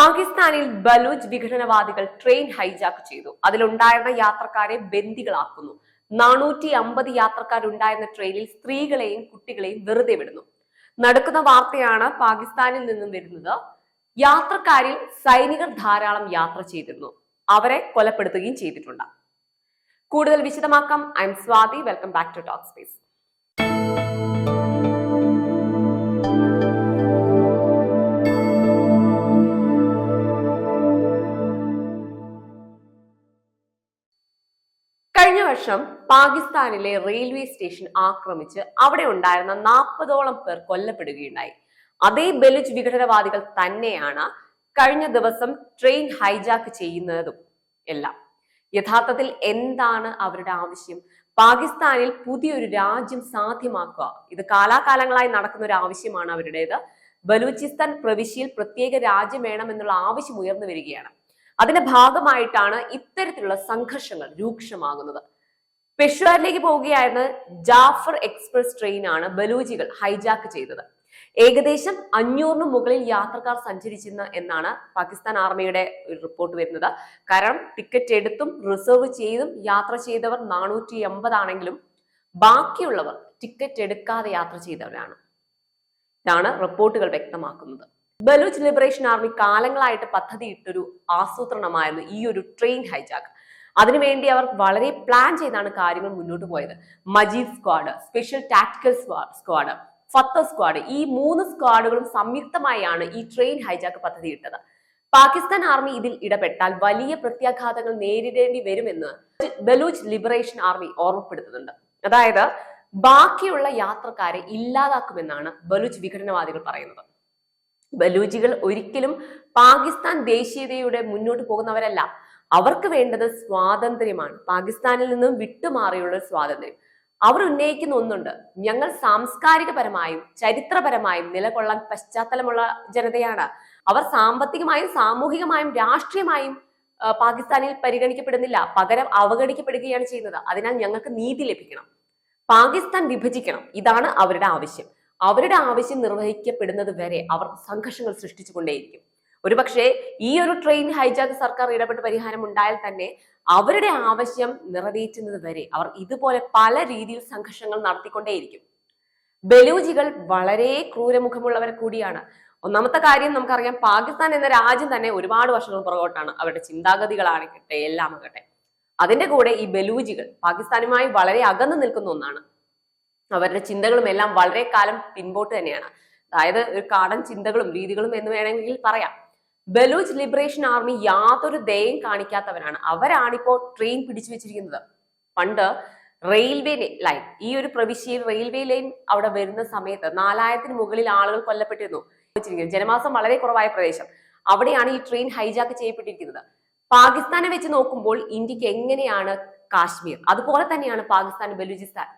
പാകിസ്ഥാനിൽ Baloch വിഘടനവാദികൾ train hijack ചെയ്തു. അതിലുണ്ടായിരുന്ന യാത്രക്കാരെ ബന്ദികളാക്കുന്നു. 450 യാത്രക്കാരുണ്ടായിരുന്ന ട്രെയിനിൽ സ്ത്രീകളെയും കുട്ടികളെയും വെറുതെ വിടുന്നു. നടക്കുന്ന വാർത്തയാണ് പാകിസ്ഥാനിൽ നിന്നും വരുന്നത്. യാത്രക്കാരിൽ സൈനികർ ധാരാളം യാത്ര ചെയ്തിരുന്നു. അവരെ കൊലപ്പെടുത്തുകയും ചെയ്തിട്ടുണ്ട്. കൂടുതൽ വിശദമാക്കാം. I am Swathi. Welcome back to talk space. കഴിഞ്ഞ വർഷം പാകിസ്ഥാനിലെ റെയിൽവേ സ്റ്റേഷൻ ആക്രമിച്ച് അവിടെ ഉണ്ടായിരുന്ന 40ഓളം പേർ കൊല്ലപ്പെടുകയുണ്ടായി. അതേ ബലൂച്ച് വിഘടനവാദികൾ തന്നെയാണ് കഴിഞ്ഞ ദിവസം ട്രെയിൻ ഹൈജാക്ക് ചെയ്യുന്നതും എല്ലാം. യഥാർത്ഥത്തിൽ എന്താണ് അവരുടെ ആവശ്യം? പാകിസ്ഥാനിൽ പുതിയൊരു രാജ്യം സാധ്യമാക്കുക. ഇത് കാലാകാലങ്ങളായി നടക്കുന്ന ഒരു ആവശ്യമാണ് അവരുടേത്. ബലൂചിസ്ഥാൻ പ്രവിശ്യയിൽ പ്രത്യേക രാജ്യം വേണമെന്നുള്ള ആവശ്യം ഉയർന്നു വരികയാണ്. അതിന്റെ ഭാഗമായിട്ടാണ് ഇത്തരത്തിലുള്ള സംഘർഷങ്ങൾ രൂക്ഷമാകുന്നത്. പെഷ്വാറിലേക്ക് പോവുകയായിരുന്ന ജാഫർ എക്സ്പ്രസ് ട്രെയിനാണ് ബലൂജികൾ ഹൈജാക്ക് ചെയ്തത്. ഏകദേശം 500 മുകളിൽ യാത്രക്കാർ സഞ്ചരിച്ചിരുന്നു എന്നാണ് പാകിസ്ഥാൻ ആർമിയുടെ ഒരു റിപ്പോർട്ട് വരുന്നത്. കാരണം ടിക്കറ്റ് എടുത്തും റിസർവ് ചെയ്തും യാത്ര ചെയ്തവർ 480 ആണെങ്കിലും ബാക്കിയുള്ളവർ ടിക്കറ്റ് എടുക്കാതെ യാത്ര ചെയ്തവരാണ്. ഇതാണ് റിപ്പോർട്ടുകൾ വ്യക്തമാക്കുന്നത്. ബലൂച്ച് ലിബറേഷൻ ആർമി കാലങ്ങളായിട്ട് പദ്ധതിയിട്ടൊരു ആസൂത്രണമായിരുന്നു ഈ ഒരു ട്രെയിൻ ഹൈജാക്ക്. അതിനുവേണ്ടി അവർ വളരെ പ്ലാൻ ചെയ്താണ് കാര്യങ്ങൾ മുന്നോട്ട് പോയത്. Majeed squad, special tactical squad, Fateh squad, ഈ 3 സ്ക്വാഡുകളും സംയുക്തമായാണ് ഈ ട്രെയിൻ ഹൈജാക്ക് പദ്ധതിയിട്ടത്. പാകിസ്ഥാൻ ആർമി ഇതിൽ ഇടപെട്ടാൽ വലിയ പ്രത്യാഘാതങ്ങൾ നേരിടേണ്ടി വരുമെന്ന് ബലൂച്ച് ലിബറേഷൻ ആർമി ഓർമ്മപ്പെടുത്തുന്നുണ്ട്. അതായത് ബാക്കിയുള്ള യാത്രക്കാരെ ഇല്ലാതാക്കുമെന്നാണ് ബലൂച്ച് വിഘടനവാദികൾ പറയുന്നത്. ബലൂജികൾ ഒരിക്കലും പാകിസ്ഥാൻ ദേശീയതയുടെ മുന്നോട്ട് പോകുന്നവരല്ല. അവർക്ക് വേണ്ടത് സ്വാതന്ത്ര്യമാണ്. പാകിസ്ഥാനിൽ നിന്നും വിട്ടുമാറിയുള്ള സ്വാതന്ത്ര്യം. അവർ ഉന്നയിക്കുന്ന ഒന്നുണ്ട്: ഞങ്ങൾ സാംസ്കാരികപരമായും ചരിത്രപരമായും നിലകൊള്ളാൻ പശ്ചാത്തലമുള്ള ജനതയാണ്. അവർ സാമ്പത്തികമായും സാമൂഹികമായും രാഷ്ട്രീയമായും പാകിസ്ഥാനിൽ പരിഗണിക്കപ്പെടുന്നില്ല, പകരം അവഗണിക്കപ്പെടുകയാണ് ചെയ്യുന്നത്. അതിനാൽ ഞങ്ങൾക്ക് നീതി ലഭിക്കണം, പാകിസ്ഥാൻ വിഭജിക്കണം. ഇതാണ് അവരുടെ ആവശ്യം. അവരുടെ ആവശ്യം നിർവഹിക്കപ്പെടുന്നത് വരെ അവർ സംഘർഷങ്ങൾ സൃഷ്ടിച്ചുകൊണ്ടേയിരിക്കും. ഒരുപക്ഷെ ഈ ഒരു ട്രെയിൻ ഹൈജാക്ക് സർക്കാർ ഇടപെട്ട് പരിഹാരം ഉണ്ടായാൽ തന്നെ അവരുടെ ആവശ്യം നിറവേറ്റുന്നത് വരെ അവർ ഇതുപോലെ പല രീതിയിൽ സംഘർഷങ്ങൾ നടത്തിക്കൊണ്ടേയിരിക്കും. ബലൂജികൾ വളരെ ക്രൂരമുഖമുള്ളവർ കൂടിയാണ്. ഒന്നാമത്തെ കാര്യം നമുക്കറിയാം, പാകിസ്ഥാൻ എന്ന രാജ്യം തന്നെ ഒരുപാട് വർഷങ്ങൾ പുറകോട്ടാണ്. അവരുടെ ചിന്താഗതികളാണെങ്കിട്ടെ എല്ലാം ആകട്ടെ. അതിന്റെ കൂടെ ഈ ബലൂജികൾ പാകിസ്ഥാനുമായി വളരെ അകന്നു നിൽക്കുന്ന ഒന്നാണ്. അവരുടെ ചിന്തകളും എല്ലാം വളരെ കാലം പിൻപോട്ട് തന്നെയാണ്. അതായത് ഒരു കാടൻ ചിന്തകളും രീതികളും എന്ന് വേണമെങ്കിൽ പറയാം. ബലൂച്ച് ലിബറേഷൻ ആർമി യാതൊരു ദയയും കാണിക്കാത്തവരാണ്. അവരാണിപ്പോ ട്രെയിൻ പിടിച്ചു വെച്ചിരിക്കുന്നത്. പണ്ട് റെയിൽവേ ലൈൻ, ഈ ഒരു പ്രവിശ്യയിൽ റെയിൽവേ ലൈൻ അവിടെ വരുന്ന സമയത്ത് 4000-ന് മുകളിൽ ആളുകൾ കൊല്ലപ്പെട്ടിരുന്നു. ജനമാസം വളരെ കുറവായ പ്രദേശം. അവിടെയാണ് ഈ ട്രെയിൻ ഹൈജാക്ക് ചെയ്യപ്പെട്ടിരിക്കുന്നത്. പാകിസ്ഥാനെ വെച്ച് നോക്കുമ്പോൾ ഇന്ത്യക്ക് എങ്ങനെയാണ് കാശ്മീർ, അതുപോലെ തന്നെയാണ് പാകിസ്ഥാൻ ബലൂചിസ്ഥാൻ.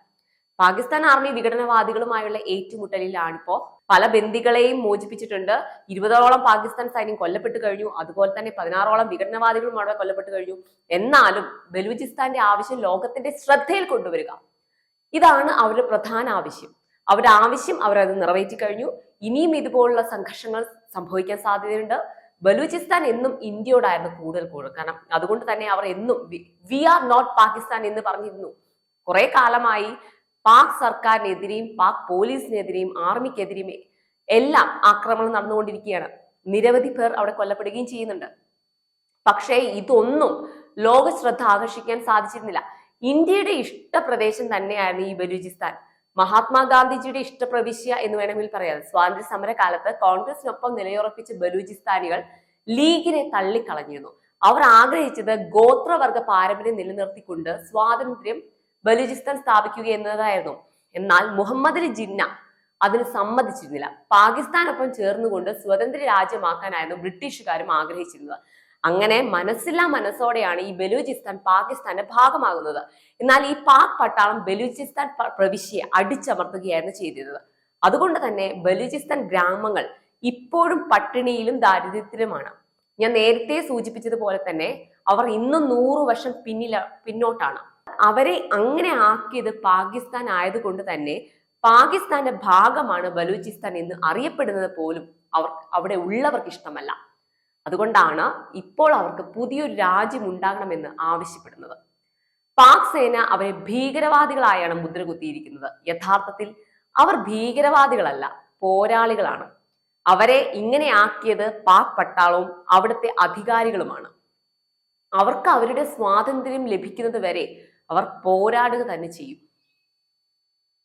പാകിസ്ഥാൻ ആർമി വിഘടനവാദികളുമായുള്ള ഏറ്റുമുട്ടലിലാണിപ്പോ പല ബന്ദികളെയും മോചിപ്പിച്ചിട്ടുണ്ട്. 20ഓളം പാകിസ്ഥാൻ സൈന്യം കൊല്ലപ്പെട്ടു കഴിഞ്ഞു. അതുപോലെ തന്നെ 16ഓളം വിഘടനവാദികളും അവിടെ കൊല്ലപ്പെട്ടു കഴിഞ്ഞു. എന്നാലും ബലൂചിസ്ഥാന്റെ ആവശ്യം ലോകത്തിന്റെ ശ്രദ്ധയിൽ കൊണ്ടുവരിക, ഇതാണ് അവരുടെ പ്രധാന ആവശ്യം. അവരുടെ ആവശ്യം അവരത് നിറവേറ്റി കഴിഞ്ഞു. ഇനിയും ഇതുപോലുള്ള സംഘർഷങ്ങൾ സംഭവിക്കാൻ സാധ്യതയുണ്ട്. ബലൂചിസ്ഥാൻ എന്നും ഇന്ത്യയോടായിരുന്നു കൂടുതൽ കാരണം അതുകൊണ്ട് തന്നെ അവർ എന്നും വി ആർ നോട്ട് പാകിസ്ഥാൻ എന്ന് പറഞ്ഞിരുന്നു. കുറെ കാലമായി പാക് സർക്കാരിനെതിരെയും പാക് പോലീസിനെതിരെയും ആർമിക്കെതിരെയും എല്ലാം ആക്രമണം നടന്നുകൊണ്ടിരിക്കുകയാണ്. നിരവധി പേർ അവിടെ കൊല്ലപ്പെടുകയും ചെയ്യുന്നുണ്ട്. പക്ഷേ ഇതൊന്നും ലോക ശ്രദ്ധ ആകർഷിക്കാൻ സാധിച്ചിരുന്നില്ല. ഇന്ത്യയുടെ ഇഷ്ടപ്രദേശം തന്നെയായിരുന്നു ഈ ബലൂചിസ്ഥാൻ. മഹാത്മാഗാന്ധിജിയുടെ ഇഷ്ടപ്രവിശ്യ എന്ന് വേണമെങ്കിൽ പറയാം. സ്വാതന്ത്ര്യ സമര കാലത്ത് കോൺഗ്രസിനൊപ്പം നിലയുറപ്പിച്ച ബലൂചിസ്ഥാനികൾ ലീഗിനെ തള്ളിക്കളഞ്ഞിരുന്നു. അവർ ആഗ്രഹിച്ചത് ഗോത്രവർഗ പാരമ്പര്യം നിലനിർത്തിക്കൊണ്ട് സ്വാതന്ത്ര്യം ബലൂചിസ്ഥാൻ സ്ഥാപിക്കുക എന്നതായിരുന്നു. എന്നാൽ മുഹമ്മദ് അലി ജിന്ന അതിന് സമ്മതിച്ചിരുന്നില്ല. പാകിസ്ഥാനൊപ്പം ചേർന്നുകൊണ്ട് സ്വതന്ത്ര രാജ്യമാക്കാനായിരുന്നു ബ്രിട്ടീഷുകാരും ആഗ്രഹിച്ചിരുന്നത്. അങ്ങനെ മനസ്സില്ലാ മനസ്സോടെയാണ് ഈ ബലൂചിസ്ഥാൻ പാകിസ്ഥാന്റെ ഭാഗമാകുന്നത്. എന്നാൽ ഈ പാക് പട്ടാളം ബലൂചിസ്ഥാൻ പ്രവിശ്യയെ അടിച്ചമർത്തുകയായിരുന്നു ചെയ്തിരുന്നത്. അതുകൊണ്ട് തന്നെ ബലൂചിസ്ഥാൻ ഗ്രാമങ്ങൾ ഇപ്പോഴും പട്ടിണിയിലും ദാരിദ്ര്യത്തിലുമാണ്. ഞാൻ നേരത്തെ സൂചിപ്പിച്ചതുപോലെ തന്നെ അവർ ഇന്നും 100 വർഷം പിന്നോട്ടാണ്. അവരെ അങ്ങനെ ആക്കിയത് പാകിസ്ഥാൻ ആയതുകൊണ്ട് തന്നെ പാകിസ്ഥാന്റെ ഭാഗമാണ് ബലൂചിസ്ഥാൻ എന്ന് അറിയപ്പെടുന്നത് പോലും അവിടെ ഉള്ളവർക്ക് ഇഷ്ടമല്ല. അതുകൊണ്ടാണ് ഇപ്പോൾ അവർക്ക് പുതിയൊരു രാജ്യം ഉണ്ടാകണമെന്ന് ആവശ്യപ്പെടുന്നത്. പാക് സേന അവരെ ഭീകരവാദികളായാണ് മുദ്ര കുത്തിയിരിക്കുന്നത്. യഥാർത്ഥത്തിൽ അവർ ഭീകരവാദികളല്ല, പോരാളികളാണ്. അവരെ ഇങ്ങനെ ആക്കിയത് പാക് പട്ടാളവും അവിടുത്തെ അധികാരികളുമാണ്. അവർക്ക് അവരുടെ സ്വാതന്ത്ര്യം ലഭിക്കുന്നത് വരെ അവർ പോരാടുക തന്നെ ചെയ്യും.